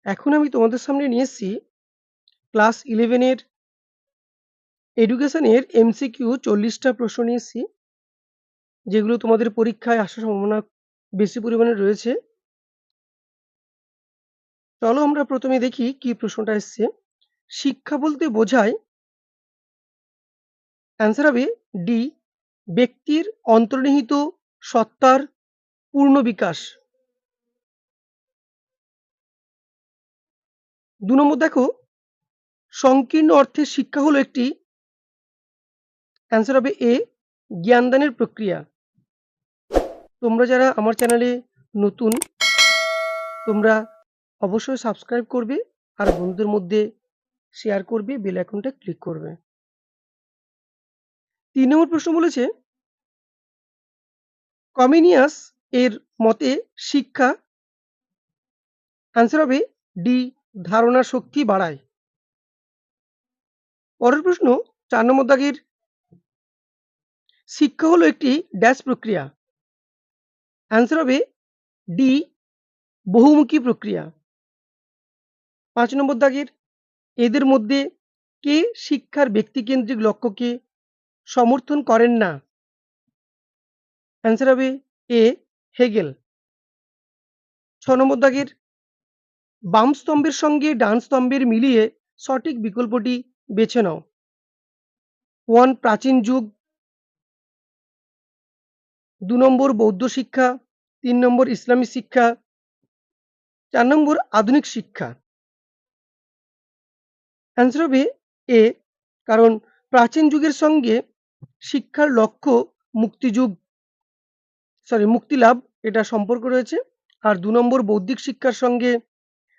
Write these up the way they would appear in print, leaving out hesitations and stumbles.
এখন আমি তোমাদের সামনে নিয়ে এসেছি ক্লাস 11 এর এডুকেশনের এমসিকিউ 40টা প্রশ্ন নিয়ে এসেছি, যেগুলো তোমাদের পরীক্ষায় আসার সম্ভাবনা বেশি পরিমাণে রয়েছে। চলো আমরা প্রথমে দেখি কি প্রশ্নটা এসছে। শিক্ষা বলতে বোঝায়, অ্যান্সার হবে ডি, ব্যক্তির অন্তর্নিহিত সত্তার পূর্ণ বিকাশ। 2 নম্বর দেখো, সংকীর্ণ অর্থে শিক্ষা হলো একটি, অ্যান্সার হবে এ, জ্ঞানদানের প্রক্রিয়া। তোমরা যারা আমার চ্যানেলে নতুন, তোমরা অবশ্যই সাবস্ক্রাইব করবে আর বন্ধুদের মধ্যে শেয়ার করবে, বেল আইকনটা ক্লিক করবে। 3 নম্বর প্রশ্ন বলেছে, কমিনিয়াস এর মতে শিক্ষা, অ্যান্সার হবে ডি, ধারণার শক্তি বাড়ায়। পরের প্রশ্ন 4 নম্বর দাগের, শিক্ষা হলো একটি ড্যাশ প্রক্রিয়া, অ্যান্সার হবে ডি, বহুমুখী প্রক্রিয়া। 5 নম্বর দাগের, এদের মধ্যে কে শিক্ষার ব্যক্তিকেন্দ্রিক লক্ষ্যকে সমর্থন করেন না, অ্যান্সার হবে এ, হেগেল। 6 নম্বর দাগের, বাম স্তম্ভের সঙ্গে ডান স্তম্ভের মিলিয়ে সঠিক বিকল্পটি বেছে নাও। 1 প্রাচীন যুগ, 2 নম্বর বৌদ্ধ শিক্ষা, 3 নম্বর ইসলামী শিক্ষা, 4 নম্বর আধুনিক শিক্ষা। অ্যান্সার হবে এ, কারণ প্রাচীন যুগের সঙ্গে শিক্ষার লক্ষ্য মুক্তি লাভ, এটা সম্পর্ক রয়েছে। আর 2 নম্বর বৌদ্ধিক শিক্ষার সঙ্গে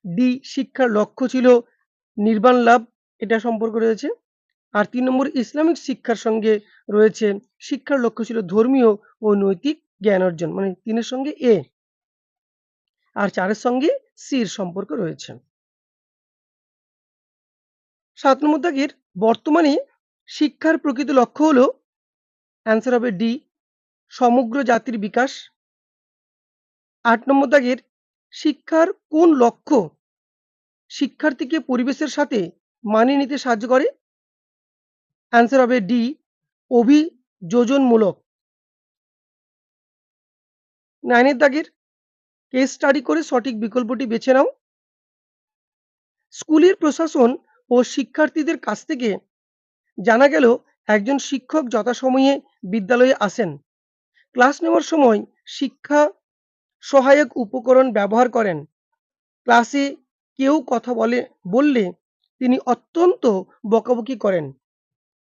ডি, শিক্ষার লক্ষ্য ছিল নির্বাণ লাভ, এটা সম্পর্ক রয়েছে। আর 3 নম্বর ইসলামিক শিক্ষার সঙ্গে রয়েছে শিক্ষার লক্ষ্য ছিল ধর্মীয় ও নৈতিক জ্ঞান অর্জন, মানে 3 এর সঙ্গে এ, আর 4 এর সঙ্গে সির সম্পর্ক রয়েছে। 7 নম্বর দাগের, বর্তমানে শিক্ষার প্রকৃত লক্ষ্য হলো, অ্যান্সার হবে ডি, সমগ্র জাতির বিকাশ। 8 নম্বর দাগের, শিক্ষার কোন লক্ষ্য শিক্ষার্থীকে পরিবেশের সাথে মানিয়ে নিতে সাহায্য করে, অ্যান্সার হবে ডি, অভিযোজনমূলক। 9 এর দাগের, কেস স্টাডি করে সঠিক বিকল্পটি বেছে নাও। স্কুলের প্রশাসন ও শিক্ষার্থীদের কাছ থেকে জানা গেল একজন শিক্ষক যথাসময়ে বিদ্যালয়ে আসেন, ক্লাস নেওয়ার সময় শিক্ষা সহায়ক উপকরণ ব্যবহার করেন, ক্লাসে কেউ কথা বললে তিনি অত্যন্ত বকাবকি করেন।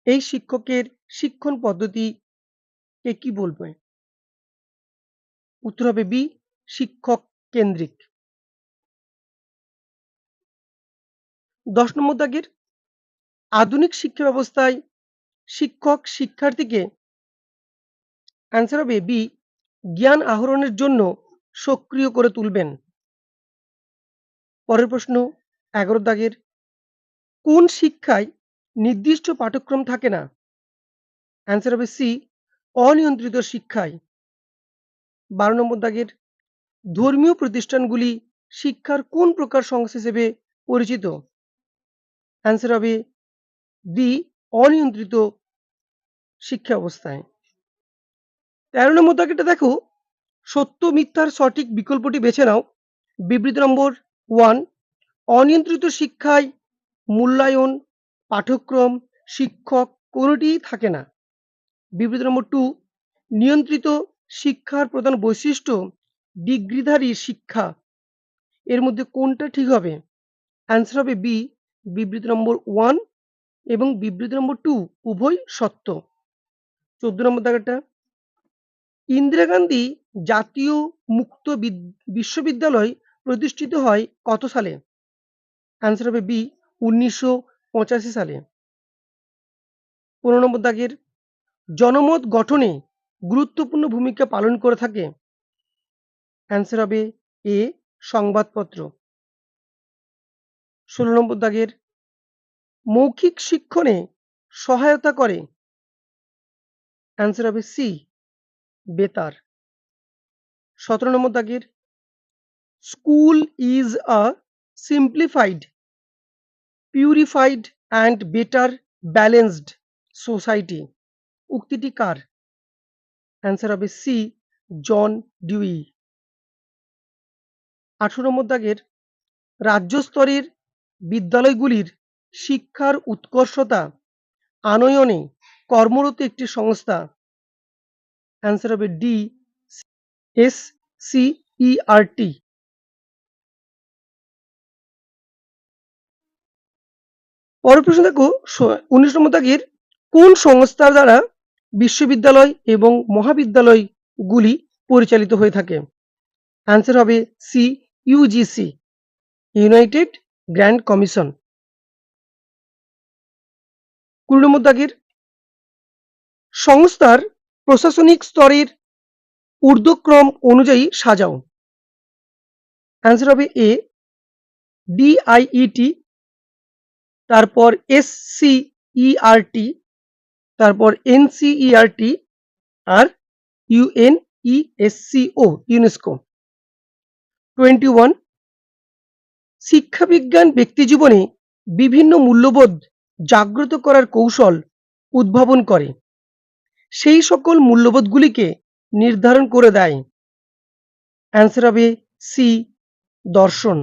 এই শিক্ষকের শিক্ষণ পদ্ধতিকে কি বলবে? উত্তর হবে বি, শিক্ষক কেন্দ্রিক। 10 নম্বর দাগের, আধুনিক শিক্ষা ব্যবস্থায় শিক্ষক শিক্ষার্থীকে, অ্যান্সার হবে বি, জ্ঞান আহরণের জন্য সক্রিয় করে তুলবেন। পরের প্রশ্ন 11 দাগের, কোন শিক্ষায় নির্দিষ্ট পাঠ্যক্রম থাকে না, অ্যান্সার হবে সি, অনিয়ন্ত্রিত শিক্ষায়। 12 নম্বর দাগের, ধর্মীয় প্রতিষ্ঠানগুলি শিক্ষার কোন প্রকার সংস্থা হিসেবে পরিচিত, অ্যান্সার হবে বি, অনিয়ন্ত্রিত শিক্ষা অবস্থায়। 13 নম্বর দাগেরটা দেখো, সত্য মিথ্যার সঠিক বিকল্পটি বেছে নাও। বিবৃতি নম্বর 1, অনিয়ন্ত্রিত শিক্ষায় মূল্যায়ন, পাঠ্যক্রম, শিক্ষক কোনোটিই থাকে না। বিবৃতি নম্বর 2, নিয়ন্ত্রিত শিক্ষার প্রধান বৈশিষ্ট্য ডিগ্রিধারী শিক্ষা, এর মধ্যে কোনটা ঠিক হবে, অ্যান্সার হবে বি, বিবৃতি নম্বর 1 এবং বিবৃতি নম্বর 2 উভয় সত্য। 14 নম্বর দাগেরটা, ইন্দিরা গান্ধী জাতীয় মুক্ত বিশ্ববিদ্যালয় প্রতিষ্ঠিত হয় কত সালে, অ্যান্সার হবে বি, 1985 সালে। 15 নম্বর দাগের, জনমত গঠনে গুরুত্বপূর্ণ ভূমিকা পালন করে থাকে, অ্যান্সার হবে এ, সংবাদপত্র। 16 নম্বর দাগের, মৌখিক শিক্ষণে সহায়তা করে, অ্যান্সার হবে সি, বেতার। 17 নম্বর দাগের, school is a simplified, purified and better balanced society. উক্তিটি কার? অ্যান্সার হবে সি, জন ডিউই। ১৮ নম্বর দাগের রাজ্য স্তরের বিদ্যালয়গুলির শিক্ষার উৎকর্ষতা আনয়নে কর্মরত একটি সংস্থা। অ্যান্সার হবে ডি, এসসিইআরটি। পরের প্রশ্ন দেখো, ১৯ নম্বর দাগের কোন সংস্থার দ্বারা বিশ্ববিদ্যালয় এবং মহাবিদ্যালয়গুলি পরিচালিত হয়ে থাকে? অ্যান্সার হবে C, UGC, united grand commission. ২০ নম্বর দাগের সংস্থার প্রশাসনিক স্তরের ঊর্ধ্বক্রম অনুযায়ী সাজাও। অ্যান্সার হবে এ, ডিআইইটি, তারপর এসসিইআরটি, তারপর এনসিইআরটি, আর ইউএনইএসসিও, ইউনেস্কো। 21, শিক্ষাবিজ্ঞান ব্যক্তিজীবনে বিভিন্ন মূল্যবোধ জাগ্রত করার কৌশল উদ্ভাবন করে। সেই সকল মূল্যবোধগুলিকে নির্ধারণ করে দেয়। অ্যান্সার হবে সি, দর্শন।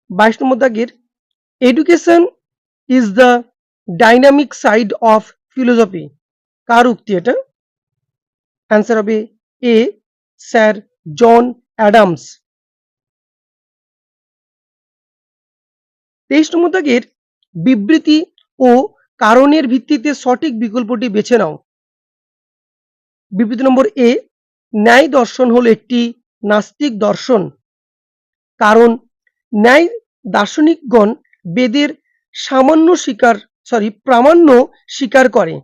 22 নম্বর দাগের education is the dynamic side of philosophy, কার উক্তি এটা? অ্যান্সার হবে এ, স্যার জন অ্যাডামস। 23 নম্বর দাগের বিবৃতি ও কারণের ভিত্তিতে সঠিক বিকল্পটি বেছে নাও। বিবৃতি নম্বর এ, ন্যায় দর্শন হলো একটি নাস্তিক দর্শন, কারণ ন্যায় দার্শনিকগণ বেদের প্রামাণ্য স্বীকার করে।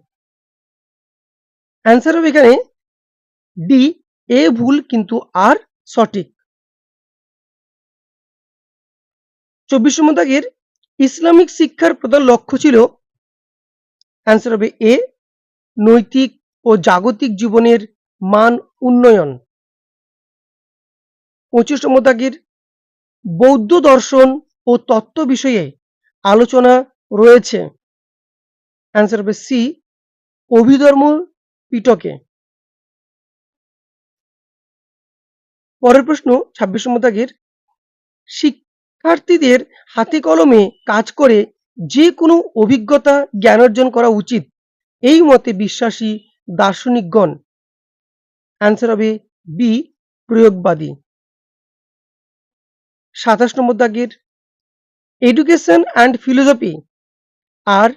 অ্যান্সার হবে এখানে ডি, এ ভুল কিন্তু আর সঠিক। 24 নম্বর দাগের ইসলামিক শিক্ষার প্রধান লক্ষ্য ছিল। অ্যান্সার হবে এ, নৈতিক ও জাগতিক জীবনের মান উন্নয়ন। 25 নম্বর দাগের বৌদ্ধ দর্শন ও তত্ত্ব বিষয়ে আলোচনা রয়েছে। অ্যান্সার হবে সি, অভিধর্ম পিটকে। পরের প্রশ্ন 26 নম্বর দাগের শিক্ষার্থীদের হাতে কলমে কাজ করে যে কোনো অভিজ্ঞতা জ্ঞান অর্জন করা উচিত এই মতে বিশ্বাসী দার্শনিকগণ। অ্যান্সার হবে বি, প্রয়োগবাদী। 27 নম্বর দাগের এডুকেশন অ্যান্ড ফিলোসফি আর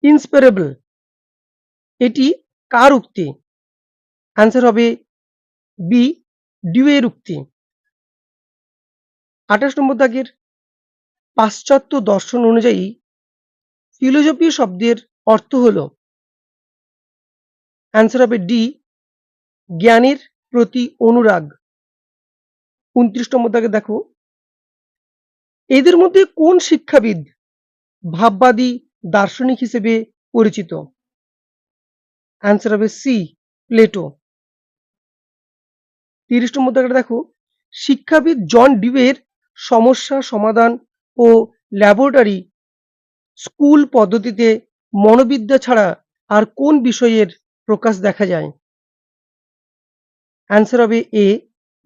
ইন্সপায়ারেবল, এটি কার উক্তি? অ্যান্সার হবে বি, ডিউয়ের উক্তি। 28 নম্বর দাগের পাশ্চাত্য দর্শন অনুযায়ী ফিলোসফি শব্দের অর্থ হল। অ্যান্সার হবে ডি, জ্ঞানের প্রতি অনুরাগ। 29 নম্বর দাগে দেখো, এদের মধ্যে কোন শিক্ষাবিদ ভাববাদী দার্শনিক হিসেবে পরিচিত? অ্যান্সার হবে সি, প্লেটো। 30 নম্বর দাগে দেখো, শিক্ষাবিদ জন ডিউয়ের সমস্যা সমাধান ও ল্যাবরেটরি স্কুল পদ্ধতিতে মনোবিদ্যা ছাড়া আর কোন বিষয়ের প্রকাশ দেখা যায়? অ্যান্সার হবে এ,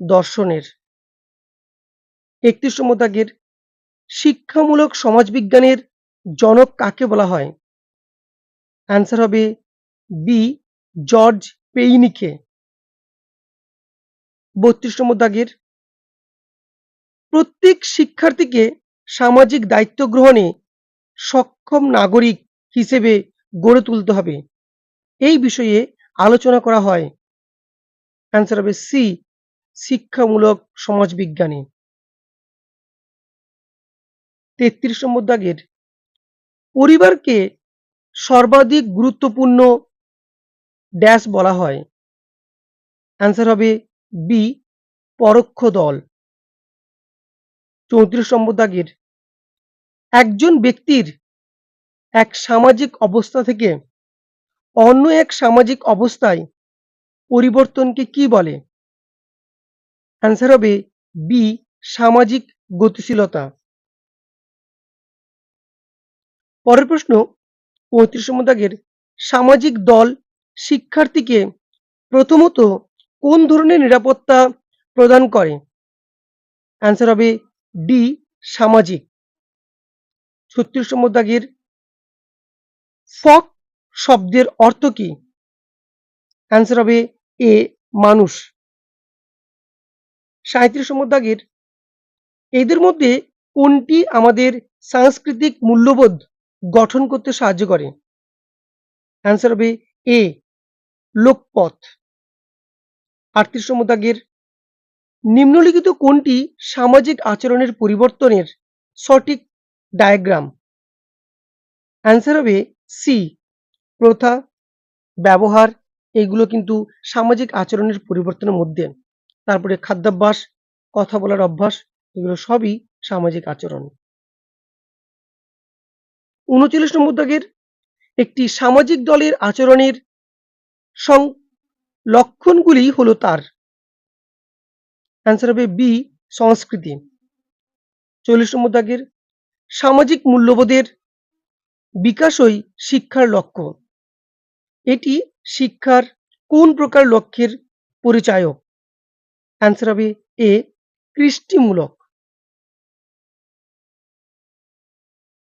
দর্শনের। 31 নম্বর দাগের শিক্ষামূলক সমাজবিজ্ঞানের জনক কাকে বলা হয়? অ্যান্সার হবে বি, জর্জ পেইনিকে। 32 নম্বর দাগের প্রত্যেক শিক্ষার্থীকে সামাজিক দায়িত্ব গ্রহণে সক্ষম নাগরিক হিসেবে গড়ে তুলতে হবে, এই বিষয়ে আলোচনা করা হয়। অ্যান্সার হবে সি, শিক্ষামূলক সমাজবিজ্ঞানে। 33 নম্বর দাগের পরিবারকে সর্বাধিক গুরুত্বপূর্ণ ড্যাশ বলা হয়? অ্যান্সার হবে বি, পরোক্ষ দল। 34 নম্বর দাগের একজন ব্যক্তির এক সামাজিক অবস্থা থেকে অন্য এক সামাজিক অবস্থায় পরিবর্তনকে কি বলে? অ্যান্সার হবে বি, সামাজিক গতিশীলতা। পরের প্রশ্ন ৩৫ নম্বর দাগের সামাজিক দল শিক্ষার্থীকে প্রথমত কোন ধরনের নিরাপত্তা প্রদান করে? অ্যান্সার হবে ডি সামাজিক। ৩৬ নম্বর দাগের ফক শব্দের অর্থ কি? অ্যান্সার হবে এ মানুষ। ৩৭ নম্বর দাগের এদের মধ্যে কোনটি আমাদের সাংস্কৃতিক মূল্যবোধ গঠন করতে সাহায্য করে? অ্যান্সার হবে এ লোকপথ। ৩৮ নম্বর দাগের নিম্নলিখিত কোনটি সামাজিক আচরণের পরিবর্তনের সঠিক ডায়াগ্রাম? অ্যান্সার হবে সি প্রথা, ব্যবহার, এগুলো কিন্তু সামাজিক আচরণের পরিবর্তনের মধ্যে। তারপরে খাদ্যাভ্যাস, কথা বলার অভ্যাস, এগুলো সবই সামাজিক আচরণ। ৩৯ নম্বর দাগের একটি সামাজিক দলের আচরণের লক্ষণগুলি হলো তার। অ্যান্সার হবে বি সংস্কৃতি। ৪০ নম্বর দাগের সামাজিক মূল্যবোধের বিকাশই শিক্ষার লক্ষ্য। এটি শিক্ষার কোন প্রকার লক্ষ্যের পরিচায়ক? অ্যান্সার হবে এ কৃষ্টিমূলক।